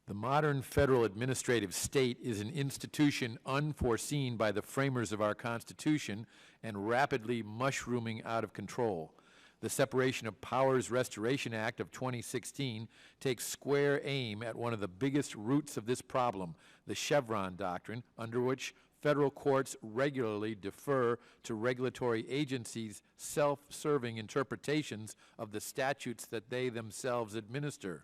The modern federal administrative state is an institution unforeseen by the framers of our Constitution and rapidly mushrooming out of control. The Separation of Powers Restoration Act of 2016 takes square aim at one of the biggest roots of this problem, the Chevron doctrine, under which federal courts regularly defer to regulatory agencies' self-serving interpretations of the statutes that they themselves administer.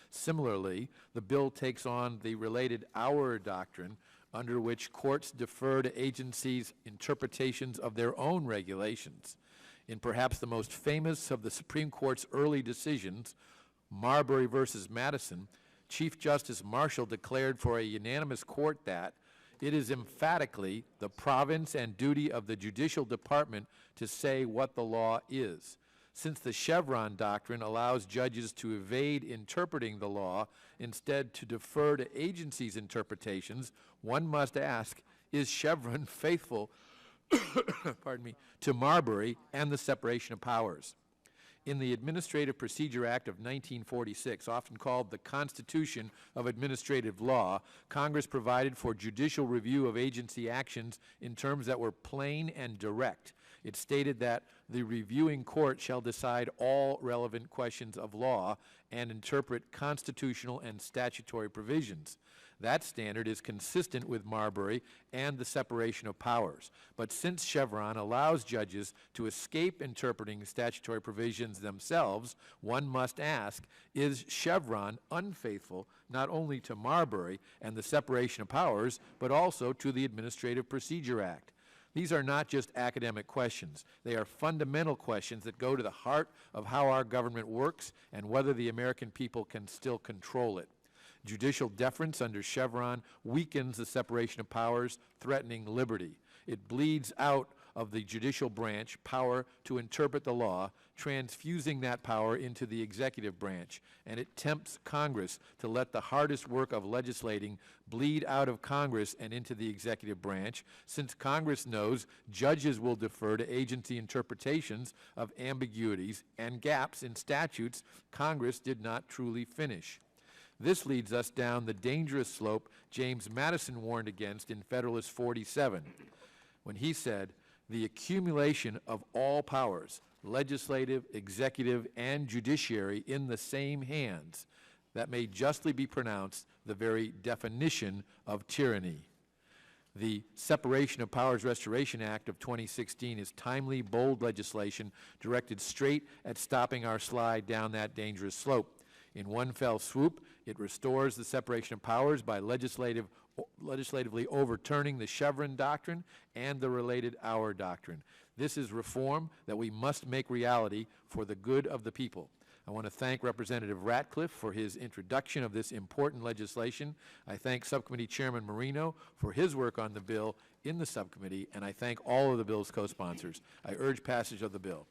Similarly, the bill takes on the related hour doctrine, under which courts defer to agencies' interpretations of their own regulations. In perhaps the most famous of the Supreme Court's early decisions, Marbury versus Madison, Chief Justice Marshall declared for a unanimous court that it is emphatically the province and duty of the judicial department to say what the law is. Since the Chevron doctrine allows judges to evade interpreting the law, instead to defer to agencies' interpretations, one must ask, is Chevron faithful pardon me, to Marbury and the separation of powers? In the Administrative Procedure Act of 1946, often called the Constitution of Administrative Law, Congress provided for judicial review of agency actions in terms that were plain and direct. It stated that the reviewing court shall decide all relevant questions of law and interpret constitutional and statutory provisions. That standard is consistent with Marbury and the separation of powers. But since Chevron allows judges to escape interpreting statutory provisions themselves, one must ask, is Chevron unfaithful not only to Marbury and the separation of powers, but also to the Administrative Procedure Act? These are not just academic questions. They are fundamental questions that go to the heart of how our government works and whether the American people can still control it. Judicial deference under Chevron weakens the separation of powers, threatening liberty. It bleeds out of the judicial branch power to interpret the law, transfusing that power into the executive branch, and it tempts Congress to let the hardest work of legislating bleed out of Congress and into the executive branch, since Congress knows judges will defer to agency interpretations of ambiguities and gaps in statutes Congress did not truly finish. This leads us down the dangerous slope James Madison warned against in Federalist 47, when he said, "The accumulation of all powers, legislative, executive, and judiciary in the same hands, that may justly be pronounced the very definition of tyranny." The Separation of Powers Restoration Act of 2016 is timely, bold legislation directed straight at stopping our slide down that dangerous slope. In one fell swoop, it restores the separation of powers by legislatively overturning the Chevron doctrine and the related hour doctrine. This is reform that we must make reality for the good of the people. I want to thank Representative Ratcliffe for his introduction of this important legislation. I thank Subcommittee Chairman Marino for his work on the bill in the subcommittee, and I thank all of the bill's co-sponsors. I urge passage of the bill.